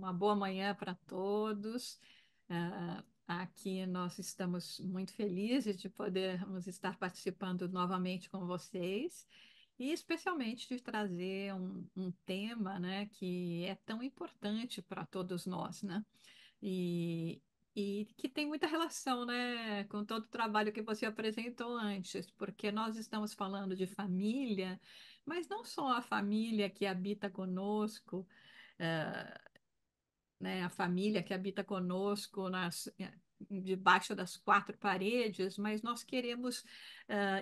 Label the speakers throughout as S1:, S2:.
S1: uma boa manhã para todos. Aqui nós estamos muito felizes de podermos estar participando novamente com vocês e especialmente de trazer um tema, né, que é tão importante para todos nós, né? E, e que tem muita relação, né, com todo o trabalho que você apresentou antes, porque nós estamos falando de família, mas não só a família que habita conosco, eh, né, a família que habita conosco debaixo das quatro paredes, mas nós queremos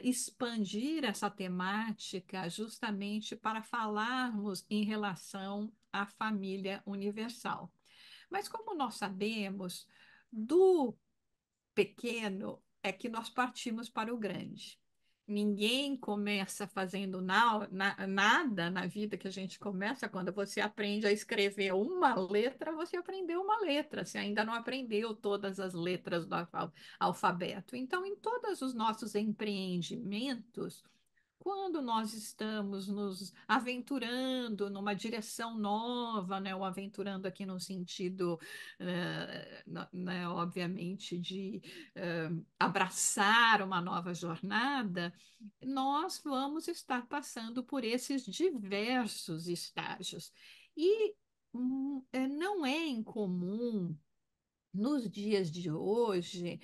S1: expandir essa temática justamente para falarmos em relação à família universal. Mas como nós sabemos, do pequeno é que nós partimos para o grande. Ninguém começa fazendo nada na vida que a gente começa. Quando você aprende a escrever uma letra, você aprendeu uma letra. Você ainda não aprendeu todas as letras do alfabeto. Então, em todos os nossos empreendimentos, quando nós estamos nos aventurando numa direção nova, né, ou aventurando aqui no sentido, né, obviamente, de abraçar uma nova jornada, nós vamos estar passando por esses diversos estágios. E não é incomum nos dias de hoje,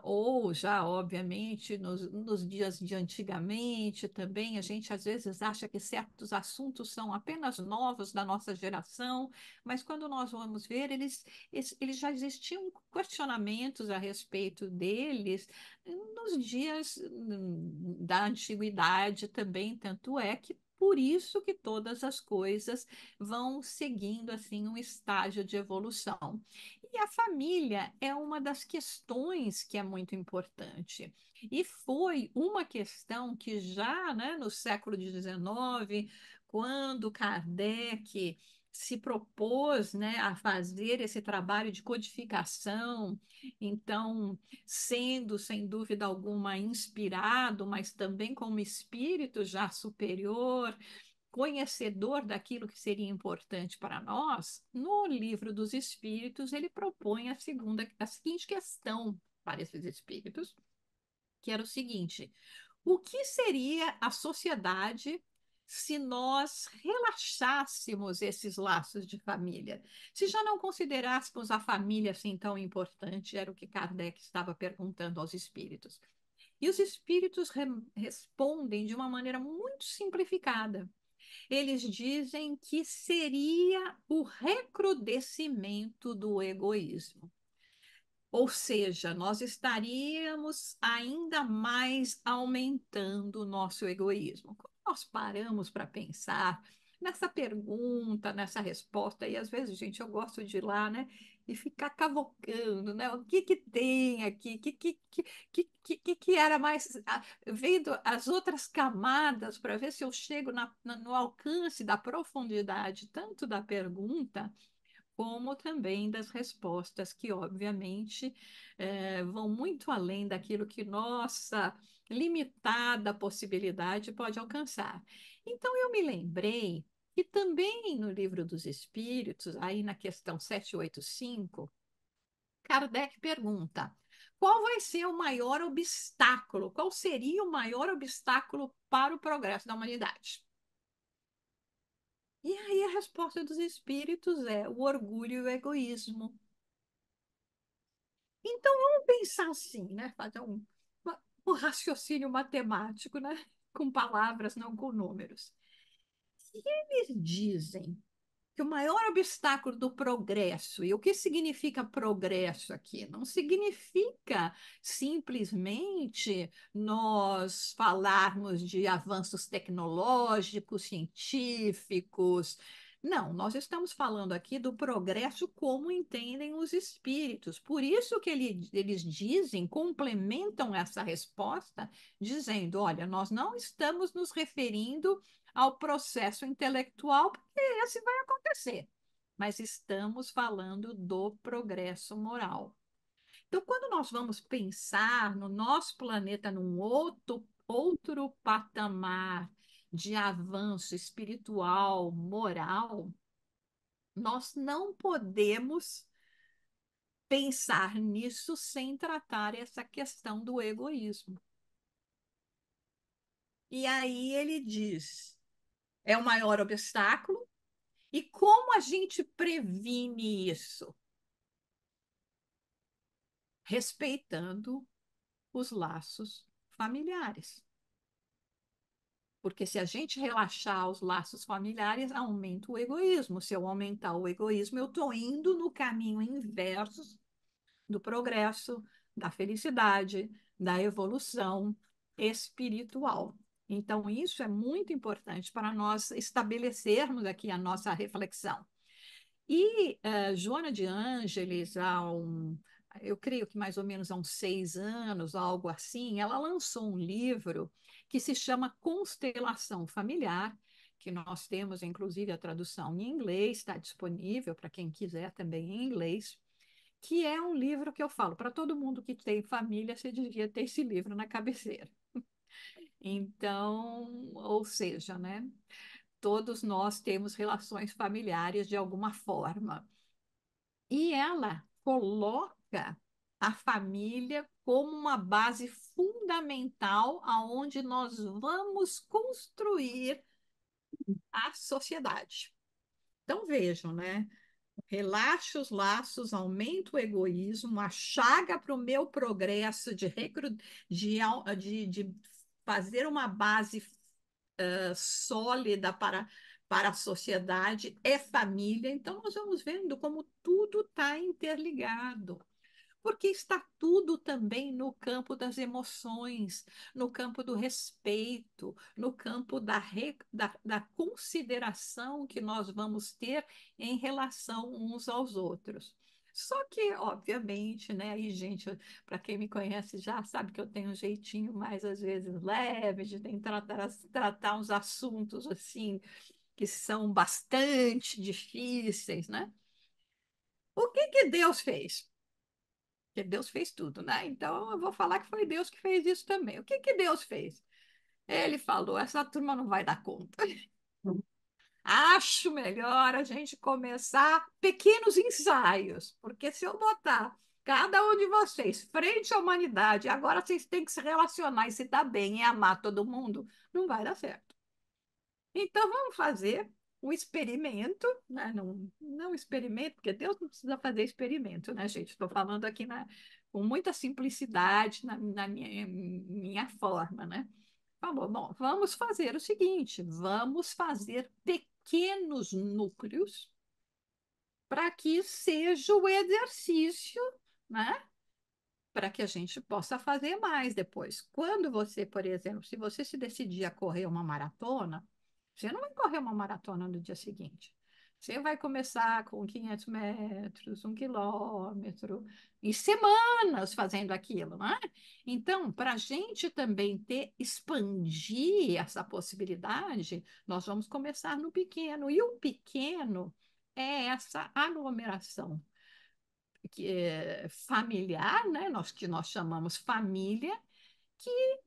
S1: ou já, obviamente, nos dias de antigamente também, a gente às vezes acha que certos assuntos são apenas novos da nossa geração, mas quando nós vamos ver, eles já existiam questionamentos a respeito deles nos dias da antiguidade também, tanto é que por isso que todas as coisas vão seguindo assim um estágio de evolução. E a família é uma das questões que é muito importante. E foi uma questão que já, né, no século XIX, quando Kardec se propôs, né, a fazer esse trabalho de codificação, então, sendo, sem dúvida alguma, inspirado, mas também como espírito já superior, conhecedor daquilo que seria importante para nós, no livro dos Espíritos, ele propõe a seguinte questão para esses espíritos, que era o seguinte: o que seria a sociedade se nós relaxássemos esses laços de família? Se já não considerássemos a família assim tão importante, era o que Kardec estava perguntando aos espíritos. E os espíritos respondem de uma maneira muito simplificada. Eles dizem que seria o recrudescimento do egoísmo. Ou seja, nós estaríamos ainda mais aumentando o nosso egoísmo. Quando nós paramos para pensar nessa pergunta, nessa resposta, e às vezes, gente, eu gosto de ir lá, né, e ficar cavocando, né, o que que tem aqui, que era mais, vendo as outras camadas para ver se eu chego no alcance da profundidade, tanto da pergunta, como também das respostas, que obviamente vão muito além daquilo que nossa limitada possibilidade pode alcançar. Então, eu me lembrei que também no Livro dos Espíritos, aí na questão 785, Kardec pergunta: qual vai ser o maior obstáculo? Qual seria o maior obstáculo para o progresso da humanidade? E aí a resposta dos espíritos é o orgulho e o egoísmo. Então, vamos pensar assim, né? Fazer um raciocínio matemático, né? Com palavras, não com números. Se eles dizem que o maior obstáculo do progresso, e o que significa progresso aqui? Não significa simplesmente nós falarmos de avanços tecnológicos, científicos. Não, nós estamos falando aqui do progresso como entendem os espíritos. Por isso que eles dizem, complementam essa resposta, dizendo: olha, nós não estamos nos referindo ao processo intelectual, porque esse vai acontecer. Mas estamos falando do progresso moral. Então, quando nós vamos pensar no nosso planeta num outro patamar de avanço espiritual, moral, Nós não podemos pensar nisso sem tratar essa questão do egoísmo. E aí ele diz: é o maior obstáculo. E como a gente previne isso? Respeitando os laços familiares. Porque se a gente relaxar os laços familiares, aumenta o egoísmo. Se eu aumentar o egoísmo, eu estou indo no caminho inverso do progresso, da felicidade, da evolução espiritual. Então, isso é muito importante para nós estabelecermos aqui a nossa reflexão. E Joana de Ângeles, eu creio que mais ou menos há uns 6 anos, algo assim, ela lançou um livro que se chama Constelação Familiar, que nós temos, inclusive, a tradução em inglês, está disponível para quem quiser também em inglês, que é um livro que eu falo, para todo mundo que tem família, você devia ter esse livro na cabeceira. Então, ou seja, né? Todos nós temos relações familiares de alguma forma. E ela coloca a família como uma base fundamental aonde nós vamos construir a sociedade. Então vejam, né? Relaxa os laços, aumenta o egoísmo, a chaga para o meu progresso de fazer uma base sólida para a sociedade é família. Então, nós vamos vendo como tudo está interligado. Porque está tudo também no campo das emoções, no campo do respeito, no campo da consideração que nós vamos ter em relação uns aos outros. Só que, obviamente, né, aí, gente, para quem me conhece já sabe que eu tenho um jeitinho mais, às vezes, leve, de tratar uns assuntos, assim, que são bastante difíceis, né? O que que Deus fez? Porque Deus fez tudo, né? Então eu vou falar que foi Deus que fez isso também. O que que Deus fez? Ele falou: essa turma não vai dar conta. Acho melhor a gente começar pequenos ensaios, porque se eu botar cada um de vocês frente à humanidade, agora vocês têm que se relacionar e se dar bem e amar todo mundo, não vai dar certo. Então, vamos fazer um experimento, né? Não, não experimento, porque Deus não precisa fazer experimento, né, gente? Estou falando aqui com muita simplicidade na minha forma, né? Falou, bom, vamos fazer o seguinte: vamos fazer pequenos núcleos para que seja o exercício, né? Para que a gente possa fazer mais depois. Quando você, por exemplo, se você se decidir a correr uma maratona, você não vai correr uma maratona no dia seguinte. Você vai começar com 500 metros, 1 quilômetro, e semanas fazendo aquilo, né? Então, para a gente também expandir essa possibilidade, nós vamos começar no pequeno. E o pequeno é essa aglomeração que é familiar, né? Que nós chamamos família, que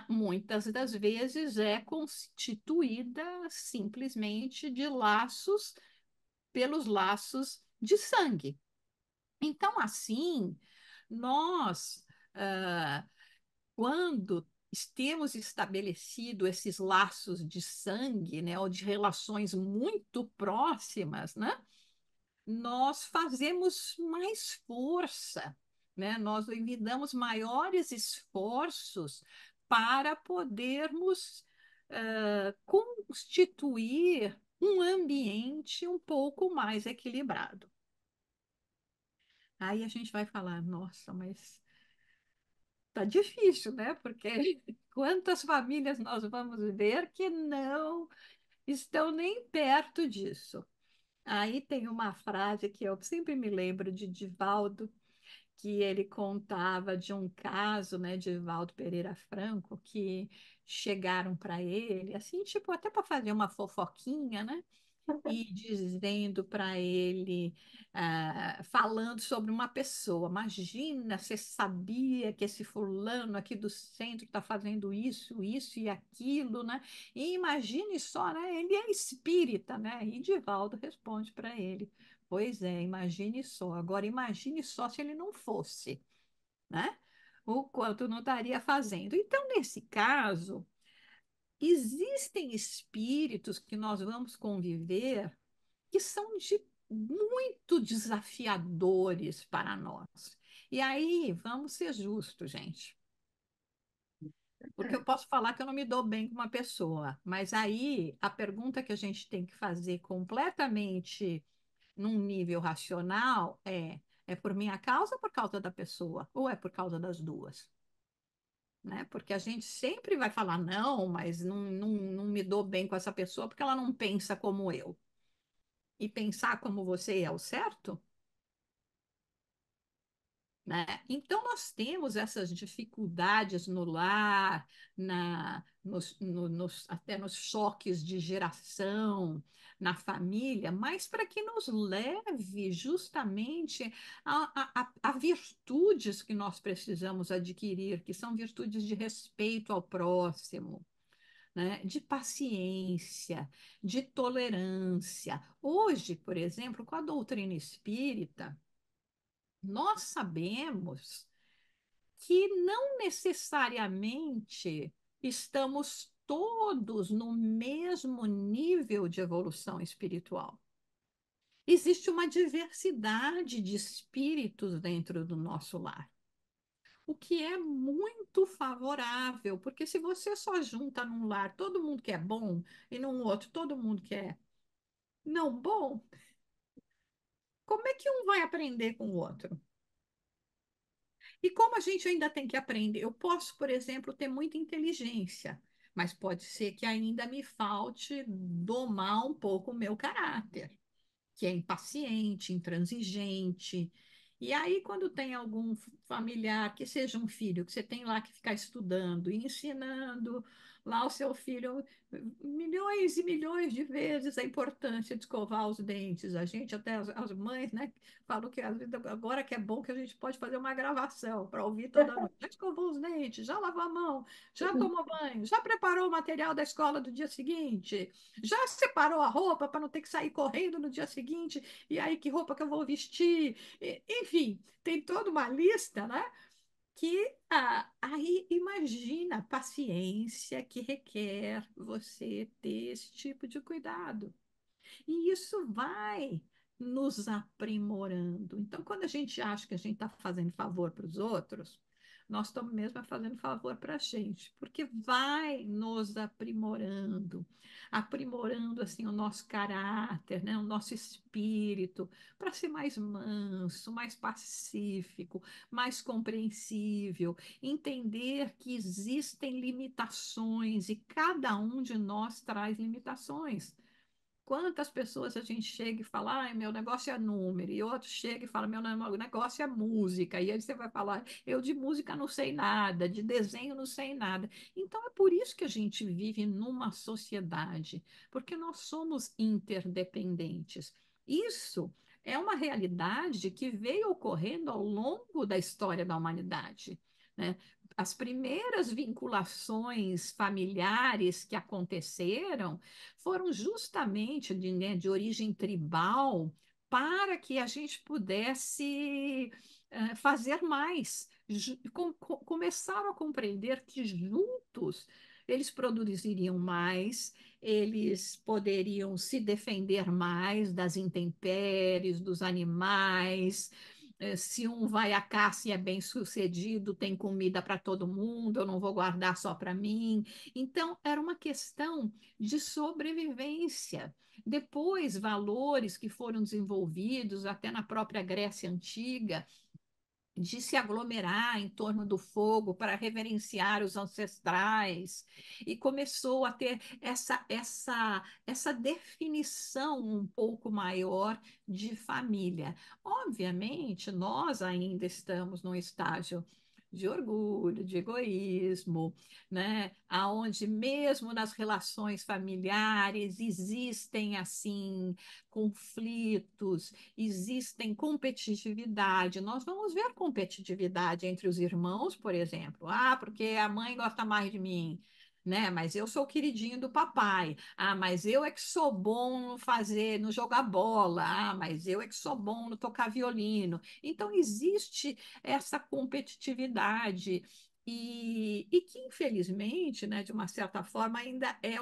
S1: muitas das vezes é constituída simplesmente de laços, pelos laços de sangue. Então, assim, nós, ah, quando temos estabelecido esses laços de sangue, né, ou de relações muito próximas, né, nós fazemos mais força, né? Nós envidamos maiores esforços para podermos constituir um ambiente um pouco mais equilibrado. Aí a gente vai falar, nossa, mas tá difícil, né? Porque quantas famílias nós vamos ver que não estão nem perto disso. Aí tem uma frase que eu sempre me lembro de Divaldo, que ele contava de um caso, né, de Divaldo Pereira Franco, que chegaram para ele, assim, tipo, até para fazer uma fofoquinha, né? e dizendo para ele, falando sobre uma pessoa. Imagina, você sabia que esse fulano aqui do centro está fazendo isso e aquilo, né? E imagine só, né? Ele é espírita, né? E Divaldo responde para ele: Pois é, imagine só. Agora, imagine só se ele não fosse, né? O quanto não estaria fazendo. Então, nesse caso, existem espíritos que nós vamos conviver que são muito desafiadores para nós. E aí, vamos ser justos, gente. Porque eu posso falar que eu não me dou bem com uma pessoa, mas aí a pergunta que a gente tem que fazer completamente num nível racional é por minha causa ou por causa da pessoa? Ou é por causa das duas? Né? Porque a gente sempre vai falar, não, mas não me dou bem com essa pessoa porque ela não pensa como eu. E pensar como você é o certo? Né? Então, nós temos essas dificuldades no lar, até nos choques de geração, na família, mas para que nos leve justamente a virtudes que nós precisamos adquirir, que são virtudes de respeito ao próximo. Né, de paciência, de tolerância. Hoje, por exemplo, com a doutrina espírita, nós sabemos que não necessariamente estamos todos no mesmo nível de evolução espiritual. Existe uma diversidade de espíritos dentro do nosso lar, o que é muito favorável, porque se você só junta num lar todo mundo que é bom e num outro todo mundo que é não bom, como é que um vai aprender com o outro? E como a gente ainda tem que aprender, eu posso, por exemplo, ter muita inteligência, mas pode ser que ainda me falte domar um pouco o meu caráter, que é impaciente, intransigente. E aí, quando tem algum familiar, que seja um filho, que você tem lá que ficar estudando e ensinando lá o seu filho milhões e milhões de vezes a importância de escovar os dentes. A gente, até as mães, né, falam que agora que é bom que a gente pode fazer uma gravação para ouvir toda noite. Já escovou os dentes, já lavou a mão, já tomou banho, já preparou o material da escola do dia seguinte, já separou a roupa para não ter que sair correndo no dia seguinte, e aí que roupa que eu vou vestir? Enfim, tem toda uma lista, né? Que aí imagina a paciência que requer você ter esse tipo de cuidado. E isso vai nos aprimorando. Então, quando a gente acha que a gente está fazendo favor para os outros, nós estamos mesmo fazendo favor para a gente, porque vai nos aprimorando, aprimorando assim o nosso caráter, né, o nosso espírito, para ser mais manso, mais pacífico, mais compreensível, entender que existem limitações e cada um de nós traz limitações. Quantas pessoas a gente chega e fala, ai, meu negócio é número, e outro chega e fala, meu negócio é música, e aí você vai falar, eu de música não sei nada, de desenho não sei nada. Então é por isso que a gente vive numa sociedade, porque nós somos interdependentes. Isso é uma realidade que veio ocorrendo ao longo da história da humanidade, né? As primeiras vinculações familiares que aconteceram foram justamente de origem tribal para que a gente pudesse fazer mais. Começaram a compreender que juntos eles produziriam mais, eles poderiam se defender mais das intempéries, dos animais. Se um vai à caça e é bem sucedido, tem comida para todo mundo, eu não vou guardar só para mim. Então, era uma questão de sobrevivência. Depois, valores que foram desenvolvidos até na própria Grécia Antiga, de se aglomerar em torno do fogo para reverenciar os ancestrais, e começou a ter essa definição um pouco maior de família. Obviamente, nós ainda estamos num estágio de orgulho, de egoísmo, né? Aonde mesmo nas relações familiares existem assim conflitos, existem competitividade. Nós vamos ver competitividade entre os irmãos, por exemplo. Ah, porque a mãe gosta mais de mim. Né? Mas eu sou o queridinho do papai. Ah, mas eu é que sou bom no fazer, no jogar bola. Ah, mas eu é que sou bom no tocar violino. Então existe essa competitividade e que infelizmente, né, de uma certa forma, ainda é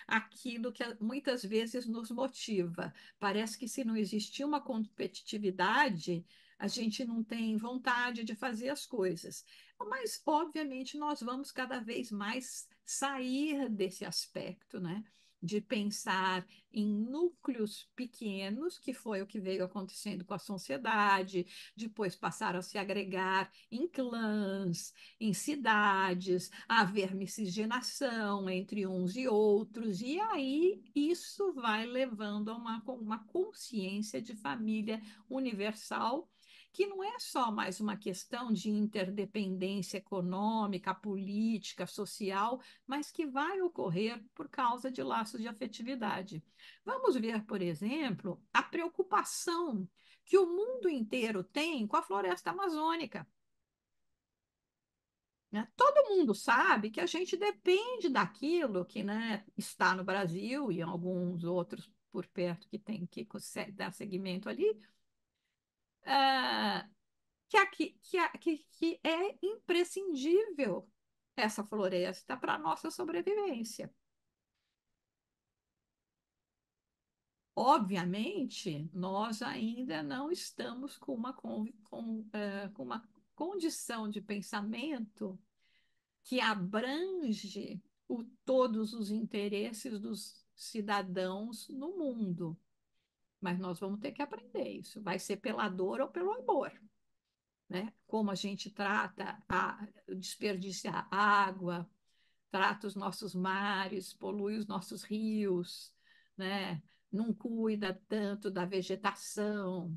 S1: aquilo que muitas vezes nos motiva. Parece que se não existir uma competitividade, a gente não tem vontade de fazer as coisas. Mas, obviamente, nós vamos cada vez mais sair desse aspecto, né? De pensar em núcleos pequenos, que foi o que veio acontecendo com a sociedade, depois passaram a se agregar em clãs, em cidades, a haver miscigenação entre uns e outros, e aí isso vai levando a uma consciência de família universal que não é só mais uma questão de interdependência econômica, política, social, mas que vai ocorrer por causa de laços de afetividade. Vamos ver, por exemplo, a preocupação que o mundo inteiro tem com a floresta amazônica. Né? Todo mundo sabe que a gente depende daquilo que, né, está no Brasil e em alguns outros por perto que tem que dar segmento ali, ah, que é imprescindível essa floresta para a nossa sobrevivência. Obviamente, nós ainda não estamos com uma condição de pensamento que abrange todos os interesses dos cidadãos no mundo. Mas nós vamos ter que aprender isso. Vai ser pela dor ou pelo amor. Né? Como a gente trata desperdiça água, trata os nossos mares, polui os nossos rios, né? Não cuida tanto da vegetação,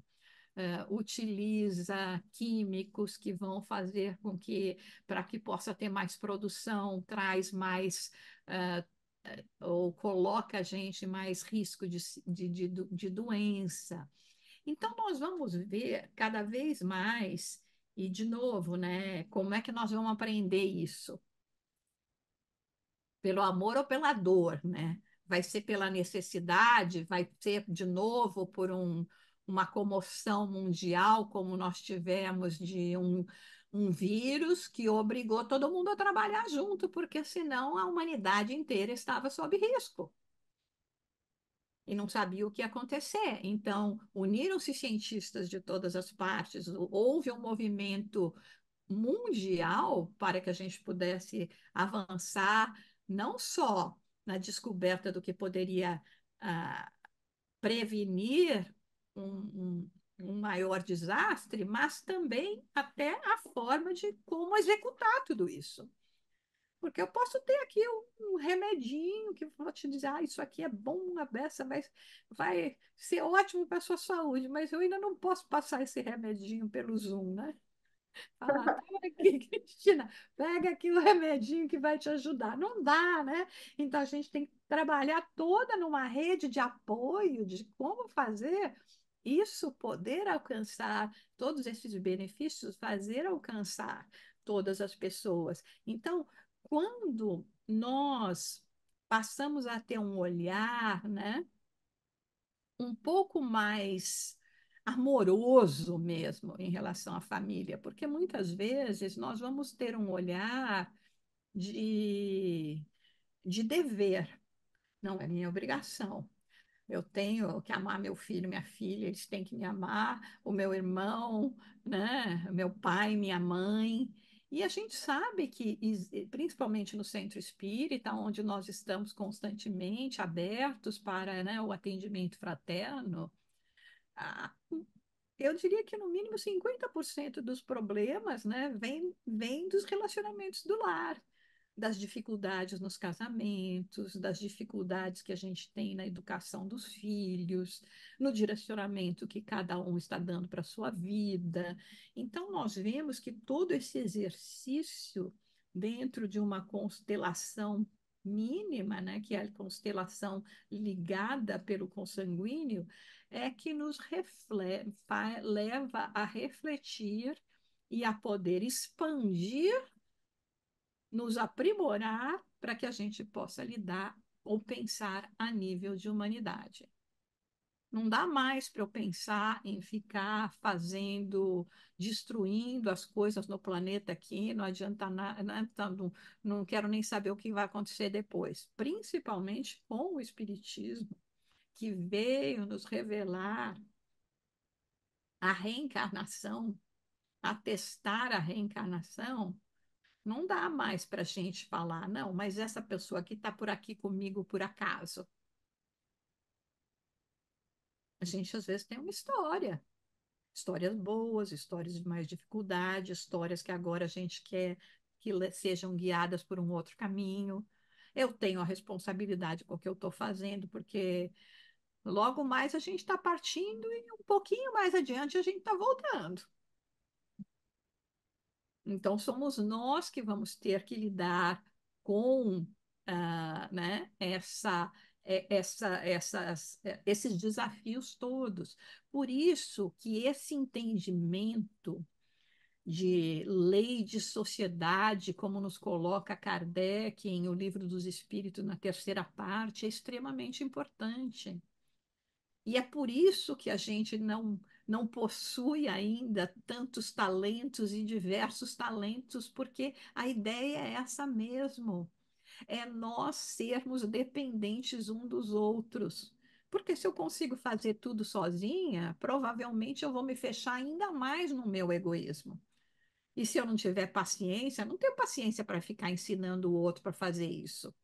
S1: utiliza químicos que vão fazer com que, para que possa ter mais produção, traz mais, ou coloca a gente em mais risco de doença. Então, nós vamos ver cada vez mais, e de novo, né, como é que nós vamos aprender isso? Pelo amor ou pela dor, né? Vai ser pela necessidade, vai ser de novo por uma comoção mundial, como nós tivemos de um vírus que obrigou todo mundo a trabalhar junto, porque senão a humanidade inteira estava sob risco e não sabia o que ia acontecer. Então, uniram-se cientistas de todas as partes, houve um movimento mundial para que a gente pudesse avançar, não só na descoberta do que poderia ah, prevenir um maior desastre, mas também até a forma de como executar tudo isso. Porque eu posso ter aqui um remedinho que vou te dizer, ah, isso aqui é bom, a beça vai ser ótimo para a sua saúde, mas eu ainda não posso passar esse remedinho pelo Zoom, né? Falar, toma aqui, Cristina, pega aqui o remedinho que vai te ajudar. Não dá, né? Então a gente tem que trabalhar toda numa rede de apoio de como fazer isso poder alcançar todos esses benefícios, fazer alcançar todas as pessoas. Então, quando nós passamos a ter um olhar, né, um pouco mais amoroso mesmo em relação à família, porque muitas vezes nós vamos ter um olhar de, de dever, não é minha obrigação. Eu tenho que amar meu filho, minha filha, eles têm que me amar, o meu irmão, né? Meu pai, minha mãe. E a gente sabe que, principalmente no centro espírita, onde nós estamos constantemente abertos para, né, o atendimento fraterno, ah, eu diria que no mínimo 50% dos problemas, né, vem dos relacionamentos do lar, das dificuldades nos casamentos, das dificuldades que a gente tem na educação dos filhos, no direcionamento que cada um está dando para a sua vida. Então, nós vemos que todo esse exercício dentro de uma constelação mínima, né, que é a constelação ligada pelo consanguíneo, é que nos leva a refletir e a poder expandir, nos aprimorar para que a gente possa lidar ou pensar a nível de humanidade. Não dá mais para eu pensar em ficar fazendo, destruindo as coisas no planeta aqui, não adianta nada, não, não quero nem saber o que vai acontecer depois, principalmente com o Espiritismo, que veio nos revelar a reencarnação, atestar a reencarnação. Não dá mais para a gente falar, não, mas essa pessoa aqui está por aqui comigo por acaso. A gente às vezes tem uma história, histórias boas, histórias de mais dificuldade, histórias que agora a gente quer que sejam guiadas por um outro caminho. Eu tenho a responsabilidade com o que eu estou fazendo, porque logo mais a gente está partindo e um pouquinho mais adiante a gente está voltando. Então, somos nós que vamos ter que lidar com né, esses desafios todos. Por isso que esse entendimento de lei de sociedade, como nos coloca Kardec em O Livro dos Espíritos, na terceira parte, é extremamente importante. E é por isso que a gente não possui ainda tantos talentos e diversos talentos, porque a ideia é essa mesmo, é nós sermos dependentes um dos outros. Porque se eu consigo fazer tudo sozinha, provavelmente eu vou me fechar ainda mais no meu egoísmo. E se eu não tiver paciência, não tenho paciência para ficar ensinando o outro para fazer isso.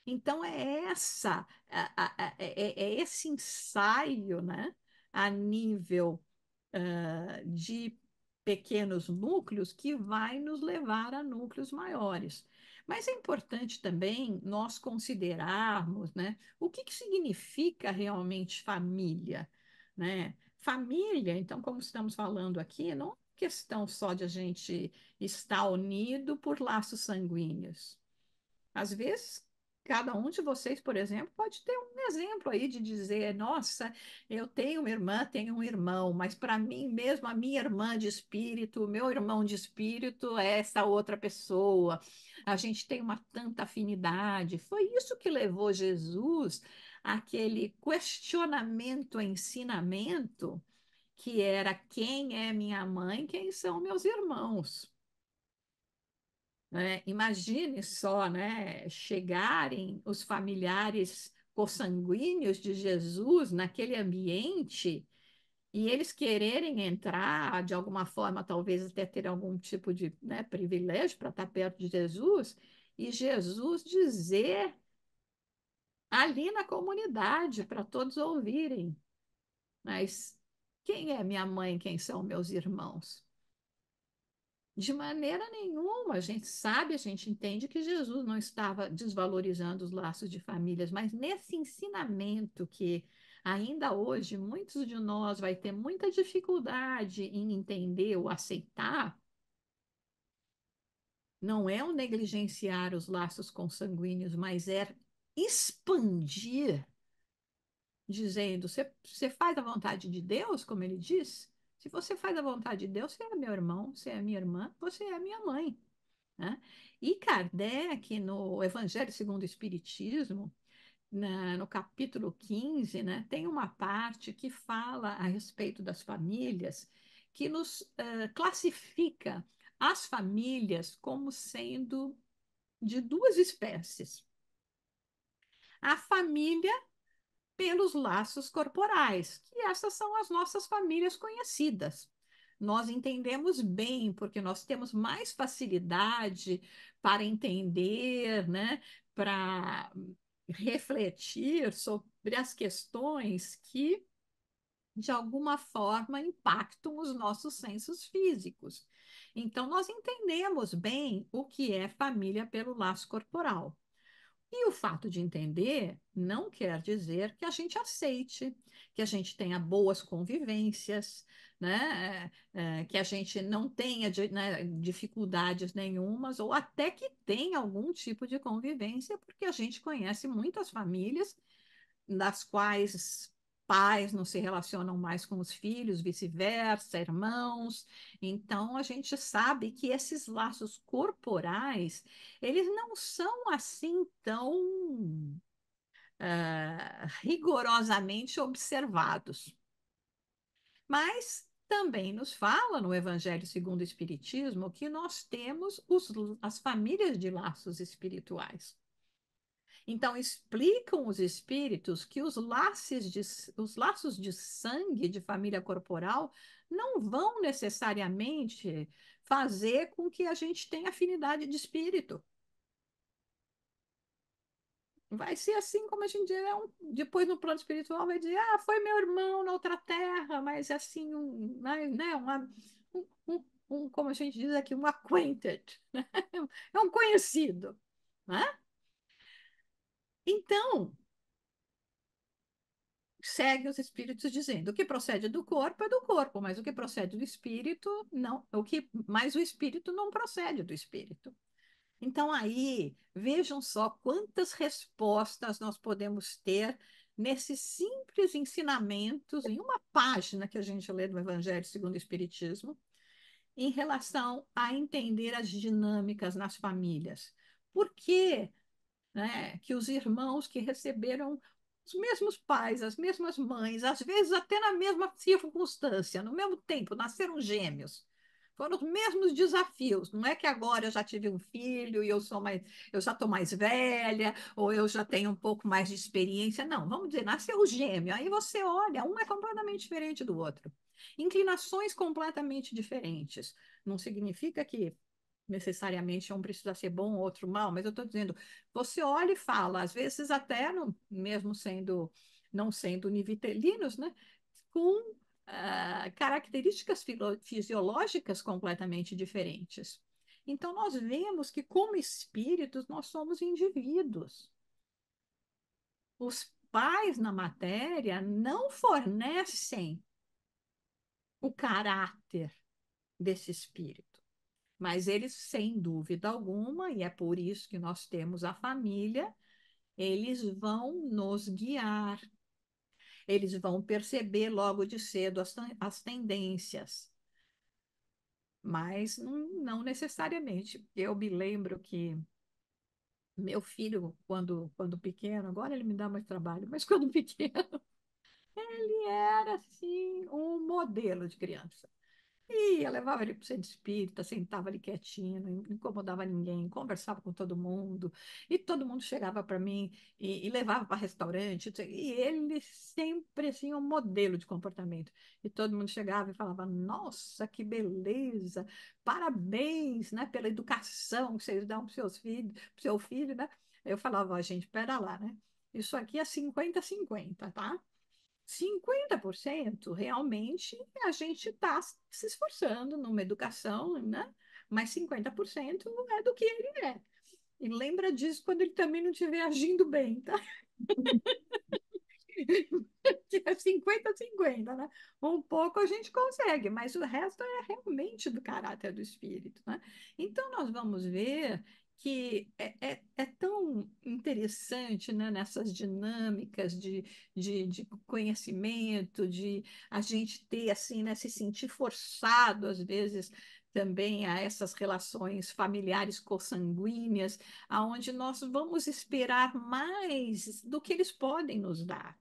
S1: Então, é esse ensaio, né, a nível de pequenos núcleos que vai nos levar a núcleos maiores. Mas é importante também nós considerarmos, né, o que significa realmente família, né? Família, então, como estamos falando aqui, não é questão só de a gente estar unido por laços sanguíneos. Às vezes, cada um de vocês, por exemplo, pode ter um exemplo aí de dizer: nossa, eu tenho uma irmã, tenho um irmão, mas para mim mesmo, a minha irmã de espírito, o meu irmão de espírito é essa outra pessoa. A gente tem uma tanta afinidade. Foi isso que levou Jesus àquele questionamento, ensinamento, que era: quem é minha mãe, quem são meus irmãos? Né? Imagine só, né, chegarem os familiares consanguíneos de Jesus naquele ambiente e eles quererem entrar, de alguma forma, talvez até ter algum tipo de, né, privilégio para estar perto de Jesus, e Jesus dizer ali na comunidade para todos ouvirem: mas quem é minha mãe, quem são meus irmãos? De maneira nenhuma, a gente sabe, a gente entende que Jesus não estava desvalorizando os laços de famílias, mas nesse ensinamento que ainda hoje muitos de nós vai ter muita dificuldade em entender ou aceitar, não é o negligenciar os laços consanguíneos, mas é expandir, dizendo: você faz a vontade de Deus, como ele diz? Se você faz a vontade de Deus, você é meu irmão, você é minha irmã, você é minha mãe. Né? E Kardec, no Evangelho segundo o Espiritismo, no capítulo 15, né, tem uma parte que fala a respeito das famílias, que nos classifica as famílias como sendo de duas espécies. A família pelos laços corporais, que essas são as nossas famílias conhecidas. Nós entendemos bem, porque nós temos mais facilidade para entender, né, para refletir sobre as questões que, de alguma forma, impactam os nossos sensos físicos. Então, nós entendemos bem o que é família pelo laço corporal. E o fato de entender não quer dizer que a gente aceite, que a gente tenha boas convivências, né? Que a gente não tenha né, dificuldades nenhumas, ou até que tenha algum tipo de convivência, porque a gente conhece muitas famílias das quais pais não se relacionam mais com os filhos, vice-versa, irmãos. Então, a gente sabe que esses laços corporais, eles não são assim tão rigorosamente observados. Mas também nos fala no Evangelho segundo o Espiritismo que nós temos as famílias de laços espirituais. Então, explicam os espíritos que os laços de sangue de família corporal não vão necessariamente fazer com que a gente tenha afinidade de espírito. Vai ser assim como a gente depois no plano espiritual vai dizer, ah, foi meu irmão na outra terra, mas assim, como a gente diz aqui, um acquainted, né? É um conhecido, né? Então, segue os espíritos dizendo, o que procede do corpo é do corpo, mas o que procede do espírito não, mas o espírito não procede do espírito. Então aí, vejam só quantas respostas nós podemos ter nesses simples ensinamentos em uma página que a gente lê do Evangelho segundo o Espiritismo, em relação a entender as dinâmicas nas famílias. Por que, né, que os irmãos que receberam os mesmos pais, as mesmas mães, às vezes até na mesma circunstância, no mesmo tempo, nasceram gêmeos. Foram os mesmos desafios. Não é que agora eu já tive um filho e eu já estou mais velha, ou eu já tenho um pouco mais de experiência. Não, vamos dizer, nasceu gêmeo. Aí você olha, um é completamente diferente do outro. Inclinações completamente diferentes. Não significa que necessariamente um precisa ser bom, outro mal, mas eu estou dizendo, você olha e fala, às vezes até mesmo sendo não sendo univitelinos, né, com características fisiológicas completamente diferentes. Então nós vemos que como espíritos nós somos indivíduos. Os pais na matéria não fornecem o caráter desse espírito. Mas eles, sem dúvida alguma, e é por isso que nós temos a família, eles vão nos guiar, eles vão perceber logo de cedo as tendências, mas não necessariamente. Eu me lembro que meu filho, quando pequeno, agora ele me dá mais trabalho, mas quando pequeno, ele era assim um modelo de criança. Ia, levava ele para o centro espírita, sentava ali quietinho, não incomodava ninguém, conversava com todo mundo, e todo mundo chegava para mim e levava para restaurante, e ele sempre assim, um modelo de comportamento. E todo mundo chegava e falava: Nossa, que beleza, parabéns, né, pela educação que vocês dão para seus filhos, para seu filho, né? Eu falava: Ó, gente, pera lá, né? Isso aqui é 50-50, tá? 50% realmente a gente está se esforçando numa educação, né? Mas 50% é do que ele é. E lembra disso quando ele também não estiver agindo bem, tá? Que é 50-50, né? Um pouco a gente consegue, mas o resto é realmente do caráter do espírito, né? Então, nós vamos ver que é tão interessante, né, nessas dinâmicas de conhecimento, de a gente ter, assim, né, se sentir forçado, às vezes, também a essas relações familiares consanguíneas, aonde nós vamos esperar mais do que eles podem nos dar.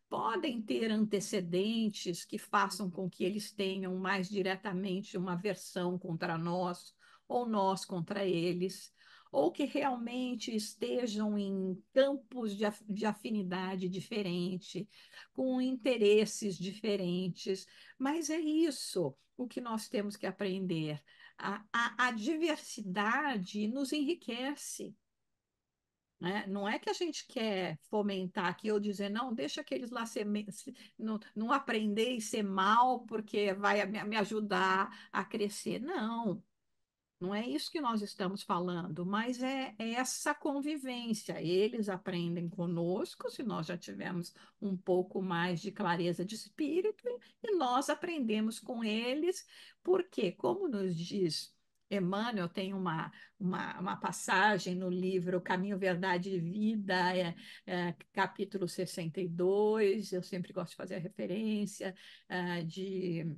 S1: Podem ter antecedentes que façam com que eles tenham mais diretamente uma aversão contra nós, ou nós contra eles, ou que realmente estejam em campos de afinidade diferente, com interesses diferentes. Mas é isso o que nós temos que aprender. A diversidade nos enriquece. Né? Não é que a gente quer fomentar aqui ou dizer, não, deixa aqueles lá não aprender e ser mal porque vai me ajudar a crescer. Não. Não é isso que nós estamos falando, mas é essa convivência. Eles aprendem conosco, se nós já tivemos um pouco mais de clareza de espírito, e nós aprendemos com eles, porque, como nos diz Emmanuel, tem uma passagem no livro Caminho, Verdade e Vida, capítulo 62. Eu sempre gosto de fazer a referência de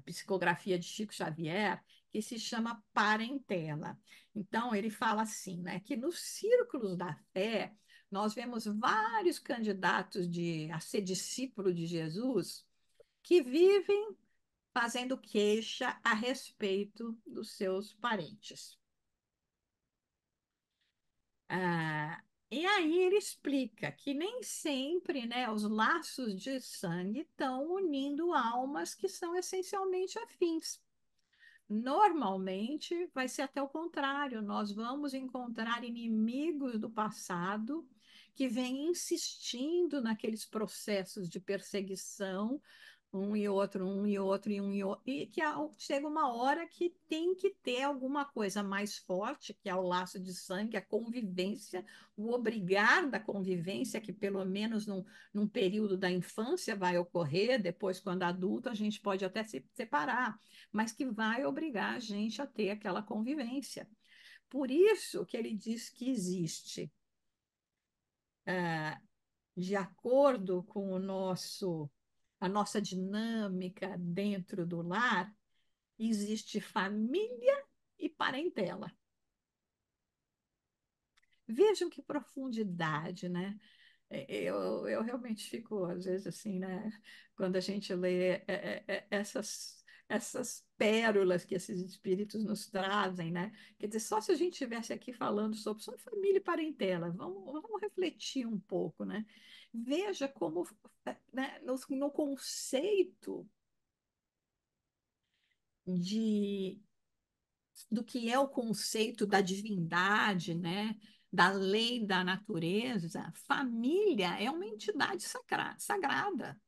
S1: psicografia de Chico Xavier, que se chama Parentela. Então, ele fala assim, né, que nos círculos da fé, nós vemos vários candidatos a ser discípulo de Jesus que vivem fazendo queixa a respeito dos seus parentes. Ah, e aí ele explica que nem sempre, né, os laços de sangue estão unindo almas que são essencialmente afins. Normalmente vai ser até o contrário, nós vamos encontrar inimigos do passado que vêm insistindo naqueles processos de perseguição, um e outro, um e outro, e um e outro, e que chega uma hora que tem que ter alguma coisa mais forte, que é o laço de sangue, a convivência, o obrigar da convivência, que pelo menos num período da infância vai ocorrer, depois, quando adulto, a gente pode até se separar, mas que vai obrigar a gente a ter aquela convivência. Por isso que ele diz que existe, de acordo com a nossa dinâmica dentro do lar, existe família e parentela. Vejam que profundidade, né? Eu realmente fico, às vezes, assim, né? Quando a gente lê essas pérolas que esses espíritos nos trazem, né? Quer dizer, só se a gente estivesse aqui falando sobre só família e parentela, vamos refletir um pouco, né? Veja como, né, no conceito de do que é o conceito da divindade, né? Da lei da natureza, família é uma entidade sagrada.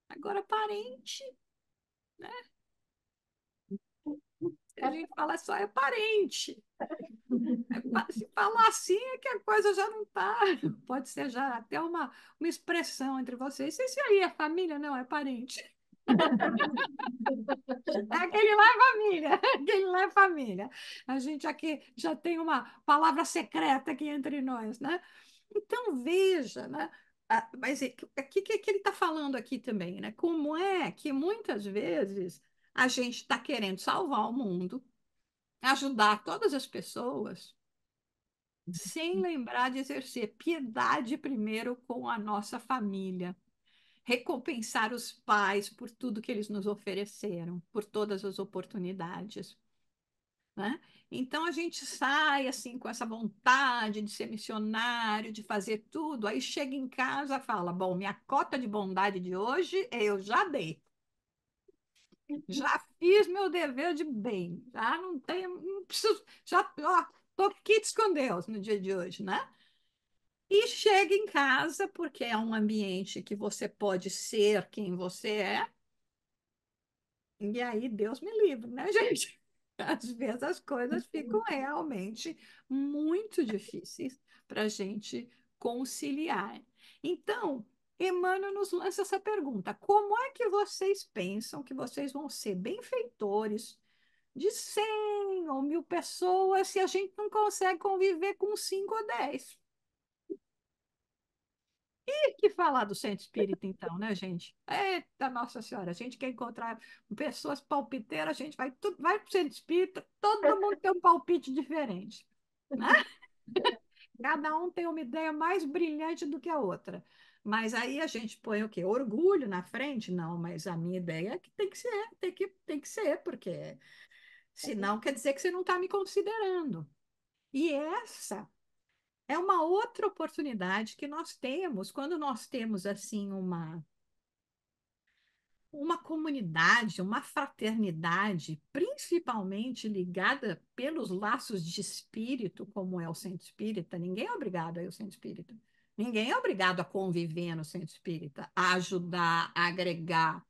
S1: Agora, parente, né? A gente fala só é parente. Se falar assim é que a coisa já não está. Pode ser já até uma expressão entre vocês. Isso aí é família? Não, é parente. Aquele lá é família, aquele lá é família. A gente aqui já tem uma palavra secreta aqui entre nós, né? Então veja, né? Mas o que ele está falando aqui também, né? Como é que muitas vezes a gente está querendo salvar o mundo, ajudar todas as pessoas, sem lembrar de exercer piedade primeiro com a nossa família, recompensar os pais por tudo que eles nos ofereceram, por todas as oportunidades, né? Então a gente sai assim com essa vontade de ser missionário, de fazer tudo, aí chega em casa e fala: bom, minha cota de bondade de hoje eu já dei, já fiz meu dever de bem, já não tenho, não preciso, já tô quites com Deus no dia de hoje, né? E chega em casa, porque é um ambiente que você pode ser quem você é, e aí Deus me livre, né, gente? Às vezes as coisas ficam realmente muito difíceis para a gente conciliar. Então, Emmanuel nos lança essa pergunta: como é que vocês pensam que vocês vão ser benfeitores de 100 ou 1.000 pessoas se a gente não consegue conviver com 5 ou 10? E que falar do centro espírita, então, né, gente? Eita, Nossa Senhora, a gente quer encontrar pessoas palpiteiras, a gente vai para o centro espírita, todo mundo tem um palpite diferente, né? Cada um tem uma ideia mais brilhante do que a outra. Mas aí a gente põe o quê? Orgulho na frente? Não, mas a minha ideia é que tem que ser, tem que ser, porque senão quer dizer que você não está me considerando. E essa é uma outra oportunidade que nós temos quando nós temos assim uma comunidade, uma fraternidade, principalmente ligada pelos laços de espírito, como é o centro espírita. Ninguém é obrigado a ir ao centro espírita. Ninguém é obrigado a conviver no centro espírita, a ajudar, a agregar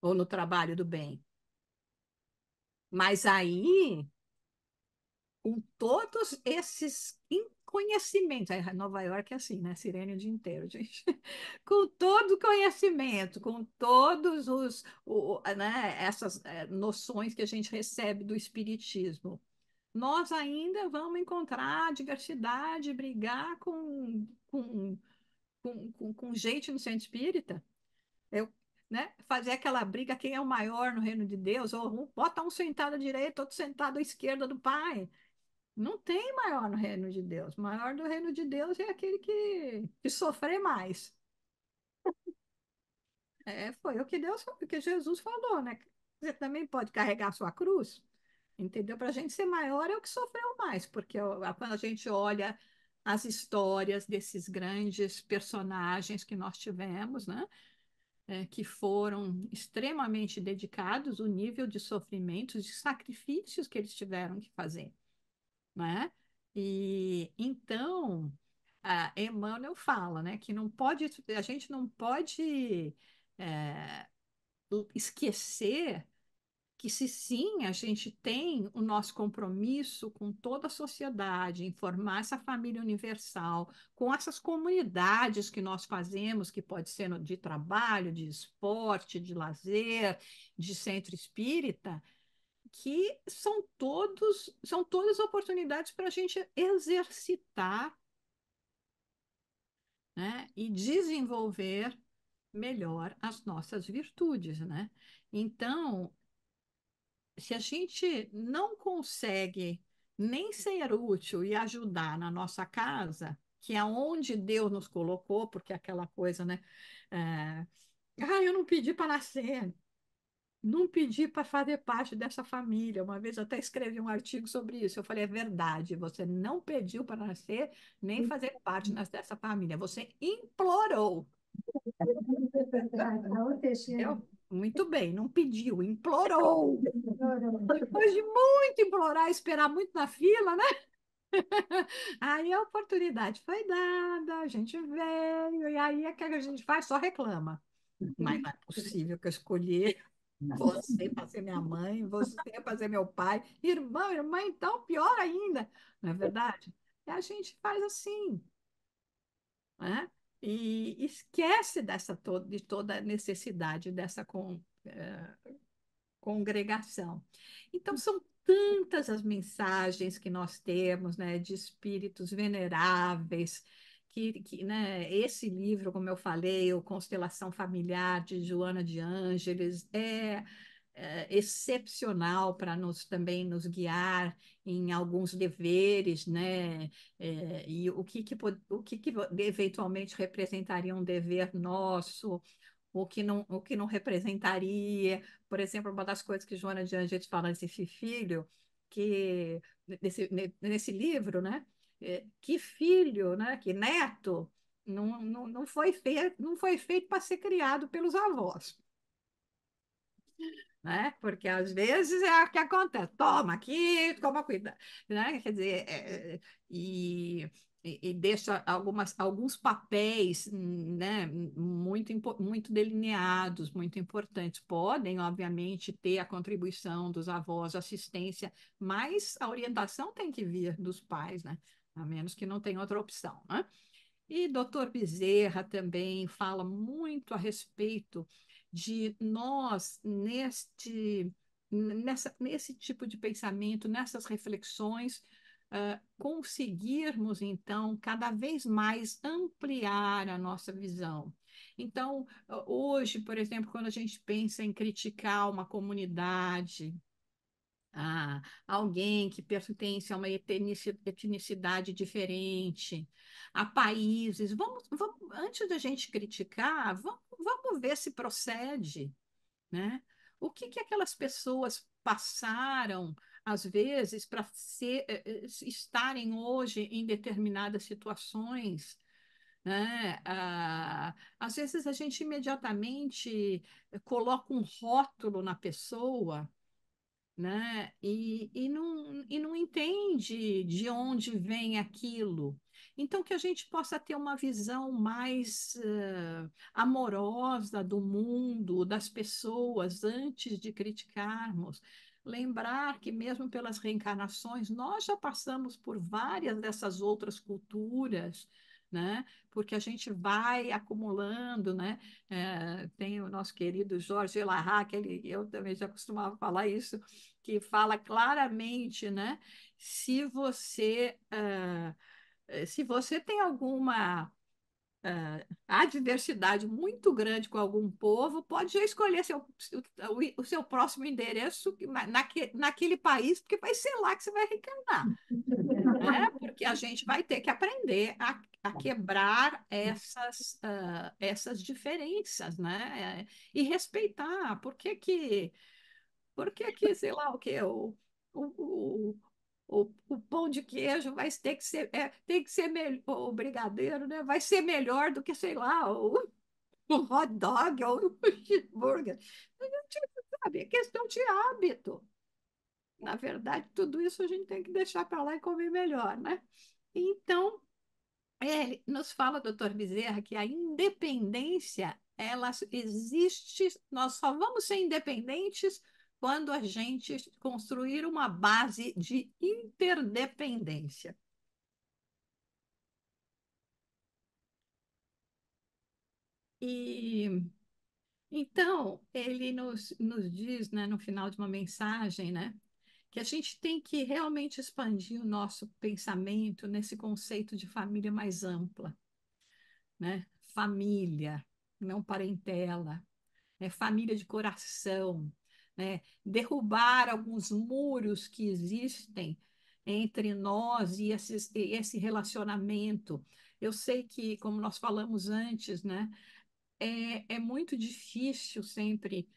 S1: ou no trabalho do bem. Mas aí, com todos esses conhecimentos, aí Nova York é assim, né? Sirene o dia inteiro, gente. Com todo o conhecimento, com todos né, essas noções que a gente recebe do Espiritismo, nós ainda vamos encontrar diversidade, brigar com gente no centro espírita. Eu, né, fazer aquela briga, quem é o maior no reino de Deus, ou bota um sentado à direita, outro sentado à esquerda do Pai. Não tem maior no reino de Deus. O maior do reino de Deus é aquele que sofrer mais. Foi o que Deus, o que Jesus falou, né? Você também pode carregar a sua cruz, entendeu? Para a gente ser maior é o que sofreu mais, porque quando a gente olha as histórias desses grandes personagens que nós tivemos, né? Que foram extremamente dedicados, o nível de sofrimentos, de sacrifícios que eles tiveram que fazer, né? E então a Emmanuel fala, né, que não pode, a gente não pode é, esquecer que se sim a gente tem o nosso compromisso com toda a sociedade, em formar essa família universal, com essas comunidades que nós fazemos, que pode ser de trabalho, de esporte, de lazer, de centro espírita, que são todas oportunidades para a gente exercitar, né, e desenvolver melhor as nossas virtudes, né? Então, se a gente não consegue nem ser útil e ajudar na nossa casa, que é onde Deus nos colocou, porque é aquela coisa, né? É, eu não pedi para nascer, não pedi para fazer parte dessa família. Uma vez eu até escrevi um artigo sobre isso. Eu falei, é verdade, você não pediu para nascer, nem fazer parte dessa família. Você implorou. Entendeu? Muito bem, não pediu, implorou. Depois de muito implorar, esperar muito na fila, né? Aí a oportunidade foi dada, a gente veio, e aí o que a gente faz? Só reclama. Mas não é possível que eu escolhi você para ser minha mãe, você para ser meu pai, irmão, irmã, então pior ainda, não é verdade? E a gente faz assim, né? E esquece de toda a necessidade dessa congregação. Então, são tantas as mensagens que nós temos, né, de espíritos veneráveis, né, esse livro, como eu falei, o Constelação Familiar, de Joana de Ângeles, é excepcional para nos também nos guiar em alguns deveres, né? E o que eventualmente representaria um dever nosso, o que não representaria. Por exemplo, uma das coisas que Joana de Angeles fala nesse filho, que nesse livro, né? Que filho, né? Que neto não foi feito para ser criado pelos avós, né? Porque às vezes é o que acontece. Toma aqui, toma cuidado, né? Quer dizer, e deixa alguns papéis, né? Muito delineados, muito importantes. Podem, obviamente, ter a contribuição dos avós, assistência, mas a orientação tem que vir dos pais, né? A menos que não tenha outra opção, né? E doutor Bezerra também fala muito a respeito de nós, nesse tipo de pensamento, nessas reflexões, conseguirmos, então, cada vez mais ampliar a nossa visão. Então, hoje, por exemplo, quando a gente pensa em criticar uma comunidade, alguém que pertence a uma etnicidade diferente, a países. Antes da gente criticar, vamos ver se procede, né? O que aquelas pessoas passaram, às vezes, para estarem hoje em determinadas situações, né? Às vezes a gente imediatamente coloca um rótulo na pessoa, né? E não entende de onde vem aquilo. Então, que a gente possa ter uma visão mais amorosa do mundo, das pessoas, antes de criticarmos. lembrar que mesmo pelas reencarnações, nós já passamos por várias dessas outras culturas, né? Porque a gente vai acumulando, né? Tem o nosso querido Jorge Elahá, que eu também já costumava falar isso, que fala claramente, né? Se você, se você tem alguma adversidade muito grande com algum povo, pode já escolher o seu próximo endereço naquele país, porque vai ser lá que você vai reencarnar, né? Porque a gente vai ter que aprender a quebrar essas diferenças, né? E respeitar. Por que que, sei lá, o quê? O, o pão de queijo vai ter que ser, tem que ser melhor, o brigadeiro, né? Vai ser melhor do que, sei lá, o hot dog ou o cheeseburger. A gente sabe, é questão de hábito. Na verdade, tudo isso a gente tem que deixar para lá e comer melhor, né? Então, ele nos fala, doutor Bezerra, que a independência, ela existe, nós só vamos ser independentes quando a gente construir uma base de interdependência. E então, ele nos diz, né, no final de uma mensagem, né, que a gente tem que realmente expandir o nosso pensamento nesse conceito de família mais ampla, né? Família, não parentela, família de coração, né? Derrubar alguns muros que existem entre nós e esse relacionamento. Eu sei que, como nós falamos antes, né? É muito difícil sempre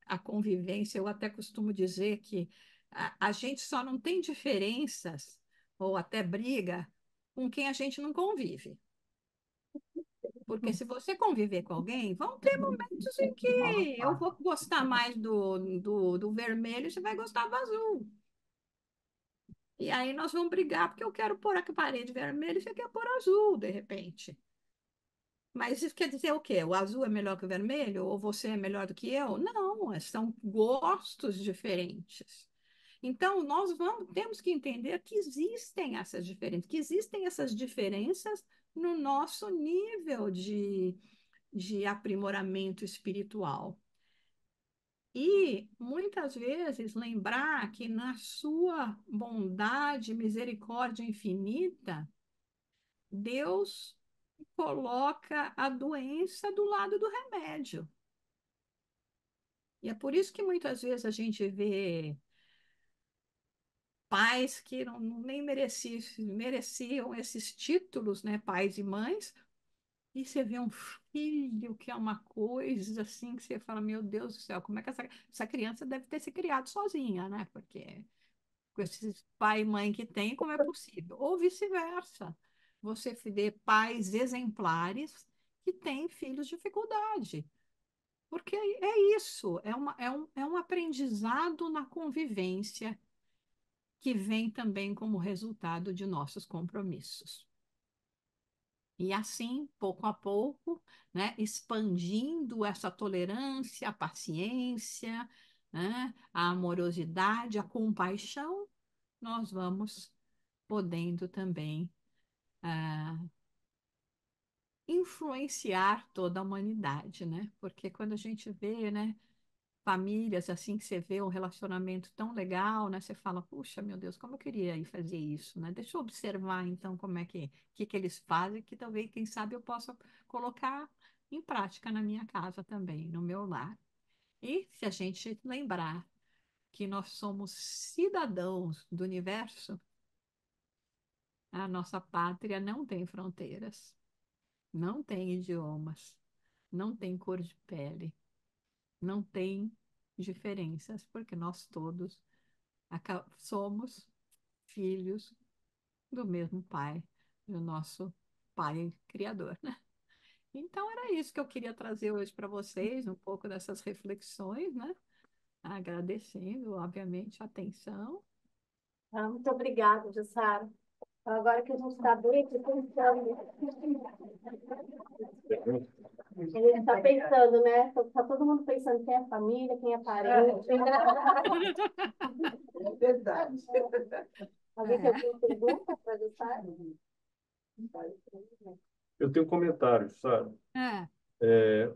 S1: a convivência. Eu até costumo dizer que a gente só não tem diferenças ou até briga com quem a gente não convive. Porque se você conviver com alguém, vão ter momentos em que eu vou gostar mais do vermelho e você vai gostar do azul. E aí nós vamos brigar porque eu quero pôr a parede vermelha e você quer pôr azul, de repente. Mas isso quer dizer o quê? O azul é melhor que o vermelho? Ou você é melhor do que eu? Não, são gostos diferentes. Então, temos que entender que existem essas diferenças, no nosso nível de aprimoramento espiritual. E muitas vezes lembrar que na sua bondade, misericórdia infinita, Deus coloca a doença do lado do remédio. E é por isso que muitas vezes a gente vê pais que nem mereciam esses títulos, né, pais e mães, e você vê um filho que é uma coisa assim que você fala, meu Deus do céu, como é que essa criança deve ter se criado sozinha, né? Porque com esses pai e mãe que tem, como é possível? Ou vice-versa. Você vê pais exemplares que têm filhos de dificuldade. Porque é isso, é um aprendizado na convivência que vem também como resultado de nossos compromissos. E assim, pouco a pouco, né, expandindo essa tolerância, a paciência, né, a amorosidade, a compaixão, nós vamos podendo também influenciar toda a humanidade, né? Porque quando a gente vê, né, famílias assim que você vê um relacionamento tão legal, né? Você fala, puxa, meu Deus, como eu queria ir fazer isso, né? Deixa eu observar então como é que eles fazem, que talvez, quem sabe, eu possa colocar em prática na minha casa também, no meu lar. E se a gente lembrar que nós somos cidadãos do universo, a nossa pátria não tem fronteiras, não tem idiomas, não tem cor de pele, não tem diferenças, porque nós todos somos filhos do mesmo Pai, do nosso Pai Criador, né? Então era isso que eu queria trazer hoje para vocês, um pouco dessas reflexões, né? Agradecendo, obviamente, a atenção.
S2: Muito obrigada, Jussara. Agora que a gente está bem aqui pensando, a gente está pensando, né? Tá todo mundo pensando quem é família, quem é parente. É verdade. Alguém tem
S1: É,
S2: alguma pergunta para deixar?
S3: Eu tenho comentários, sabe?
S1: é,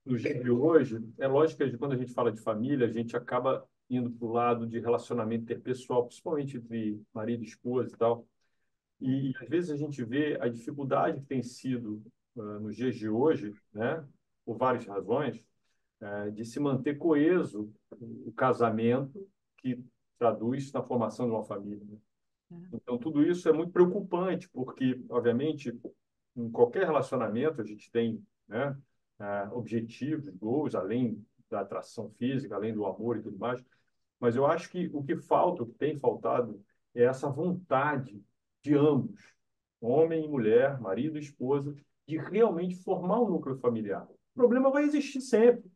S3: No dia de hoje, é lógico que quando a gente fala de família, a gente acaba indo para o lado de relacionamento interpessoal, principalmente entre marido e esposa e tal. E às vezes a gente vê a dificuldade que tem sido, nos dias de hoje, né, por várias razões, de se manter coeso o casamento que traduz na formação de uma família, né?
S1: é.
S3: Então, tudo isso é muito preocupante, porque, obviamente, em qualquer relacionamento a gente tem, né, objetivos, goals, além da atração física, além do amor e tudo mais. Mas eu acho que o que falta, o que tem faltado, é essa vontade de ambos, homem e mulher, marido e esposa, de realmente formar um núcleo familiar. O problema vai existir sempre.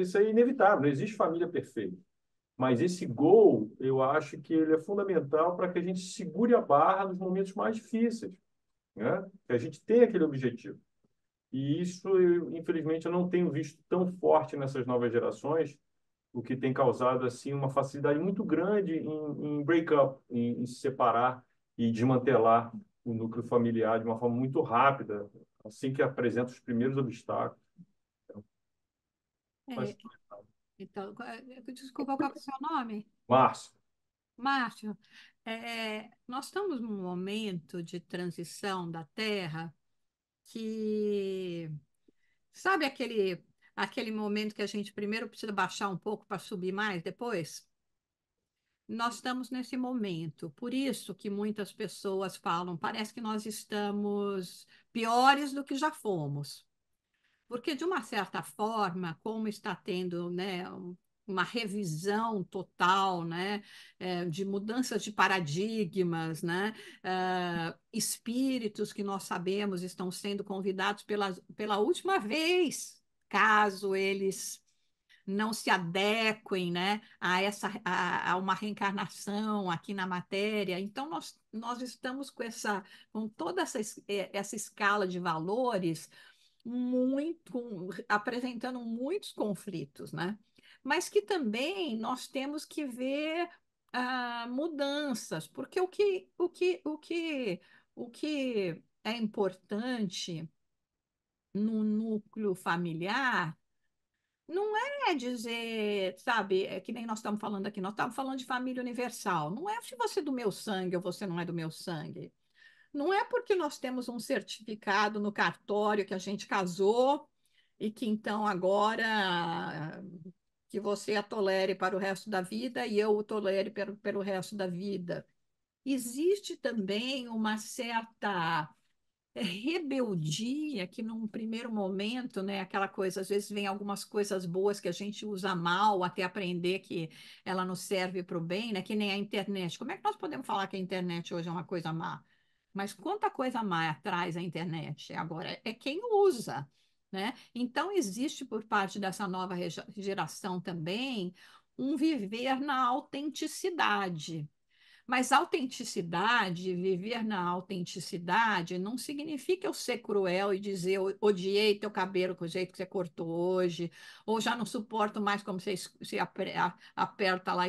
S3: Isso é inevitável, não existe família perfeita. Mas esse gol, eu acho que ele é fundamental para que a gente segure a barra nos momentos mais difíceis, né? Que a gente tenha aquele objetivo. E isso, infelizmente, eu não tenho visto tão forte nessas novas gerações, o que tem causado assim uma facilidade muito grande em break up, em se separar e desmantelar o núcleo familiar de uma forma muito rápida, assim que apresenta os primeiros obstáculos.
S1: É,
S3: Mas,
S1: então, desculpa, qual que é o seu nome?
S3: Márcio,
S1: Márcio, nós estamos num momento de transição da Terra que, sabe aquele momento que a gente primeiro precisa baixar um pouco para subir mais depois? Nós estamos nesse momento, por isso que muitas pessoas falam, parece que nós estamos piores do que já fomos. Porque, de uma certa forma, como está tendo, né, uma revisão total, né, de mudanças de paradigmas, né, espíritos que nós sabemos estão sendo convidados pela última vez, caso eles não se adequem, né, a uma reencarnação aqui na matéria. Então, nós estamos com toda essa escala de valores apresentando muitos conflitos, né? Mas que também nós temos que ver mudanças, porque o que é importante no núcleo familiar não é dizer, sabe, é que nem nós estamos falando aqui, nós estamos falando de família universal. Não é se você é do meu sangue ou você não é do meu sangue. Não é porque nós temos um certificado no cartório que a gente casou e que então agora que você a tolere para o resto da vida e eu o tolere pelo resto da vida. Existe também uma certa rebeldia que num primeiro momento, né, aquela coisa, às vezes vem algumas coisas boas que a gente usa mal até aprender que ela nos serve para o bem, né, que nem a internet. Como é que nós podemos falar que a internet hoje é uma coisa má? Mas quanta coisa má traz a internet? Agora é quem usa, né? Então existe por parte dessa nova geração também um viver na autenticidade. Mas autenticidade, viver na autenticidade, não significa eu ser cruel e dizer eu odiei teu cabelo com o jeito que você cortou hoje, ou já não suporto mais como você aperta lá a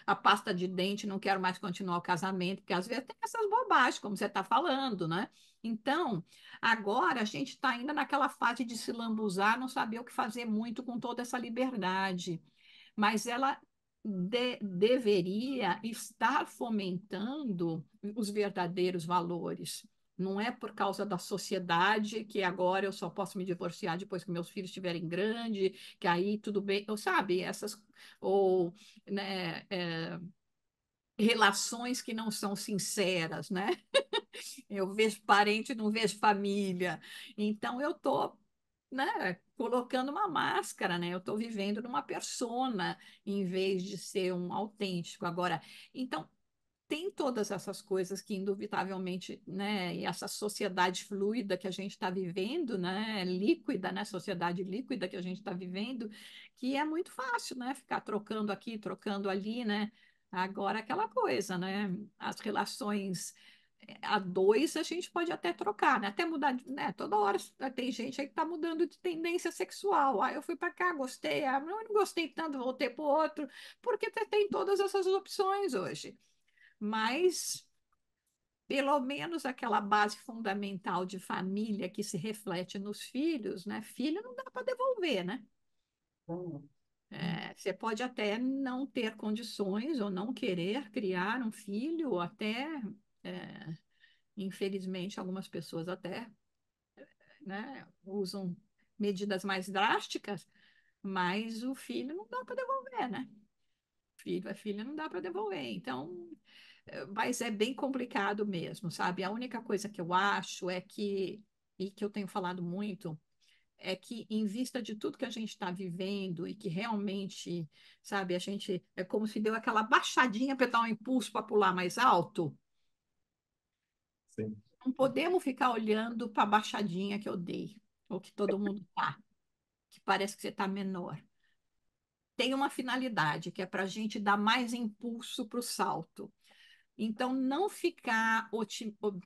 S1: a pasta de dente, não quero mais continuar o casamento, porque às vezes tem essas bobagens, como você está falando, né? Então, agora a gente está ainda naquela fase de se lambuzar, não saber o que fazer muito com toda essa liberdade, mas ela deveria estar fomentando os verdadeiros valores. Não é por causa da sociedade que agora eu só posso me divorciar depois que meus filhos estiverem grandes, que aí tudo bem, ou sabe, ou né, relações que não são sinceras, né? Eu vejo parente, não vejo família. Então eu estou, né, colocando uma máscara, né? Eu estou vivendo numa persona em vez de ser um autêntico. Agora, então tem todas essas coisas que indubitavelmente, né, e essa sociedade fluida que a gente está vivendo, né, líquida, né, sociedade líquida que a gente está vivendo, que é muito fácil, né, ficar trocando aqui, trocando ali, né? Agora aquela coisa, né? As relações A dois a gente pode até trocar, né? Até mudar, né? Toda hora tem gente aí que está mudando de tendência sexual. Ah, eu fui para cá, gostei. Ah, não gostei tanto, voltei para o outro. Porque tem todas essas opções hoje. Mas pelo menos aquela base fundamental de família que se reflete nos filhos, né? Filho não dá para devolver, né? Você pode até não ter condições ou não querer criar um filho, ou até, é, infelizmente, algumas pessoas até, né, usam medidas mais drásticas, mas o filho não dá para devolver, né? Filho é filho, não dá para devolver. Então, mas é bem complicado mesmo, sabe? A única coisa que eu acho é que, e que eu tenho falado muito, é que em vista de tudo que a gente está vivendo e que realmente, sabe, a gente é como se deu aquela baixadinha para dar um impulso para pular mais alto.
S3: Sim.
S1: Não podemos ficar olhando para a baixadinha que eu dei, ou que todo mundo tá, que parece que você está menor. Tem uma finalidade, que é para a gente dar mais impulso para o salto. Então, não ficar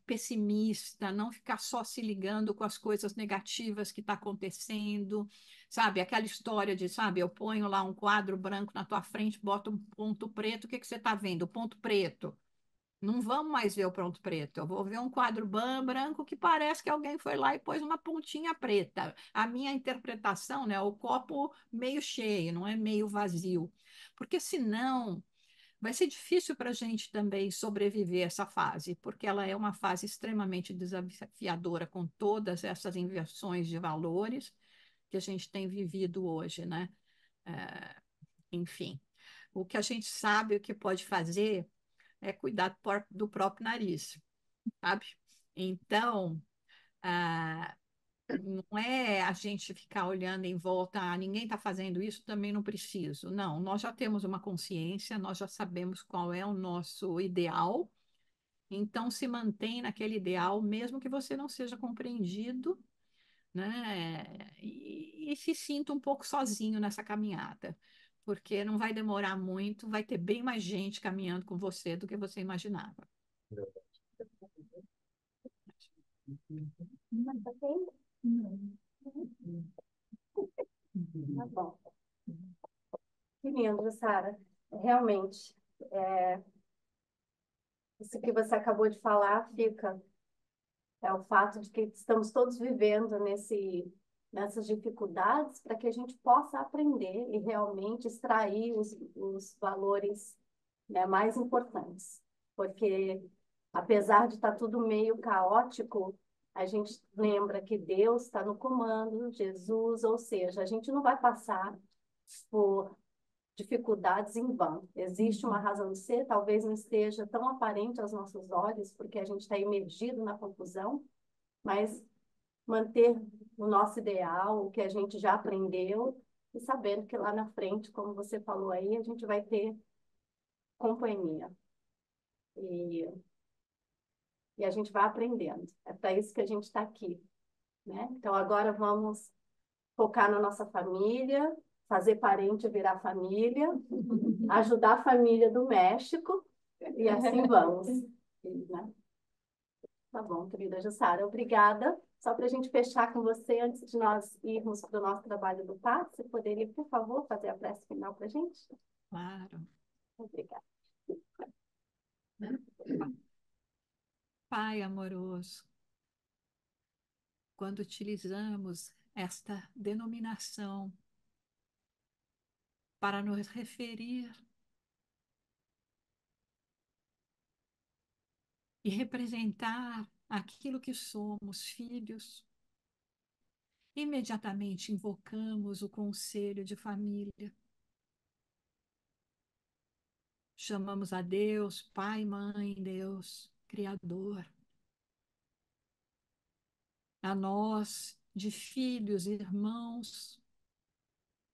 S1: pessimista, não ficar só se ligando com as coisas negativas que está acontecendo, sabe? Aquela história de, sabe, eu ponho lá um quadro branco na tua frente, boto um ponto preto, o que que você está vendo? O ponto preto. Não vamos mais ver o ponto preto. Eu vou ver um quadro branco que parece que alguém foi lá e pôs uma pontinha preta. A minha interpretação, né, o copo meio cheio, não é meio vazio. Porque senão vai ser difícil para a gente também sobreviver essa fase, porque ela é uma fase extremamente desafiadora com todas essas inversões de valores que a gente tem vivido hoje, né? É, enfim, o que a gente sabe, o que pode fazer é cuidar do próprio nariz, sabe? Então, ah, não é a gente ficar olhando em volta, ah, ninguém está fazendo isso, também não preciso. Não, nós já temos uma consciência, nós já sabemos qual é o nosso ideal, então se mantém naquele ideal, mesmo que você não seja compreendido, né? E se sinta um pouco sozinho nessa caminhada, porque não vai demorar muito, vai ter bem mais gente caminhando com você do que você imaginava.
S2: Tá bom. Que lindo, Sara. Realmente, isso que você acabou de falar fica. É o fato de que estamos todos vivendo nessas dificuldades para que a gente possa aprender e realmente extrair os valores, né, mais importantes. Porque, apesar de estar tudo meio caótico, a gente lembra que Deus está no comando, Jesus, ou seja, a gente não vai passar por dificuldades em vão. Existe uma razão de ser, talvez não esteja tão aparente aos nossos olhos, porque a gente está imergido na confusão, mas manter o nosso ideal, o que a gente já aprendeu, e sabendo que lá na frente, como você falou aí, a gente vai ter companhia. E, e a gente vai aprendendo. É para isso que a gente está aqui, né? Então, agora vamos focar na nossa família, fazer parente virar família, ajudar a família do México, e assim vamos. Né? Tá bom, querida Jussara, obrigada. Só para a gente fechar com você, antes de nós irmos para o nosso trabalho do passo, você poderia, por favor, fazer a prece final para a gente?
S1: Claro.
S2: Obrigada.
S1: Pai amoroso, quando utilizamos esta denominação para nos referir e representar aquilo que somos, filhos, imediatamente invocamos o conselho de família. Chamamos a Deus, Pai, Mãe, Deus, Criador. A nós, de filhos e irmãos,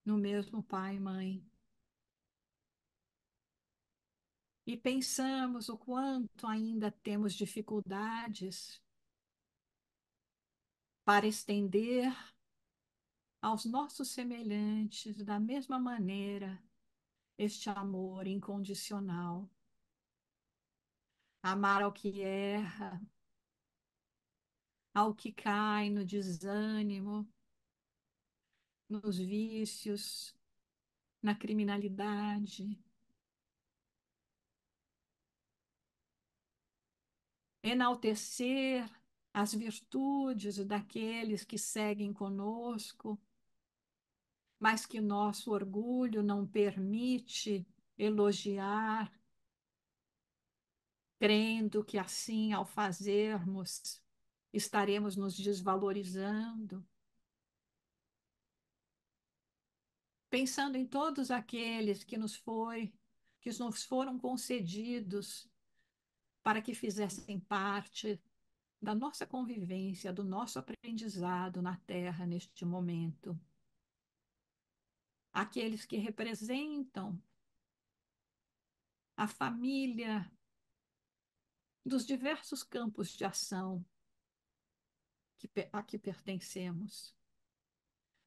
S1: no mesmo Pai e Mãe. E pensamos o quanto ainda temos dificuldades para estender aos nossos semelhantes, da mesma maneira, este amor incondicional. amar ao que erra, ao que cai no desânimo, nos vícios, na criminalidade, enaltecer as virtudes daqueles que seguem conosco, mas que nosso orgulho não permite elogiar, crendo que assim, ao fazermos, estaremos nos desvalorizando. Pensando em todos aqueles que nos foram concedidos para que fizessem parte da nossa convivência, do nosso aprendizado na Terra neste momento. Aqueles que representam a família dos diversos campos de ação a que pertencemos.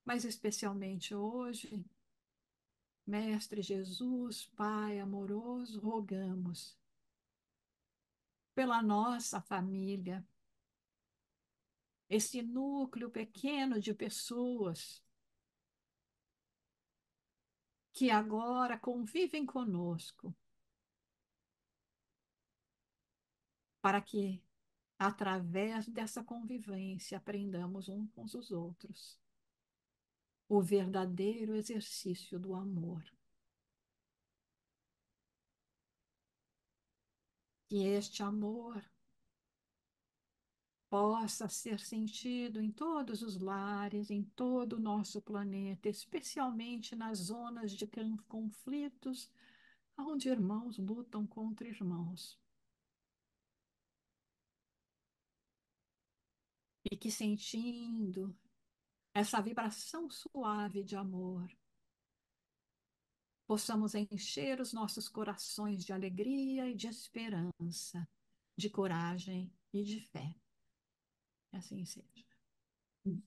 S1: Mas especialmente hoje, Mestre Jesus, Pai amoroso, rogamos pela nossa família, esse núcleo pequeno de pessoas que agora convivem conosco, para que, através dessa convivência, aprendamos uns com os outros o verdadeiro exercício do amor. Que este amor possa ser sentido em todos os lares, em todo o nosso planeta, especialmente nas zonas de conflitos, onde irmãos lutam contra irmãos. E que sentindo essa vibração suave de amor, possamos encher os nossos corações de alegria e de esperança, de coragem e de fé. Que assim seja.
S3: Sim.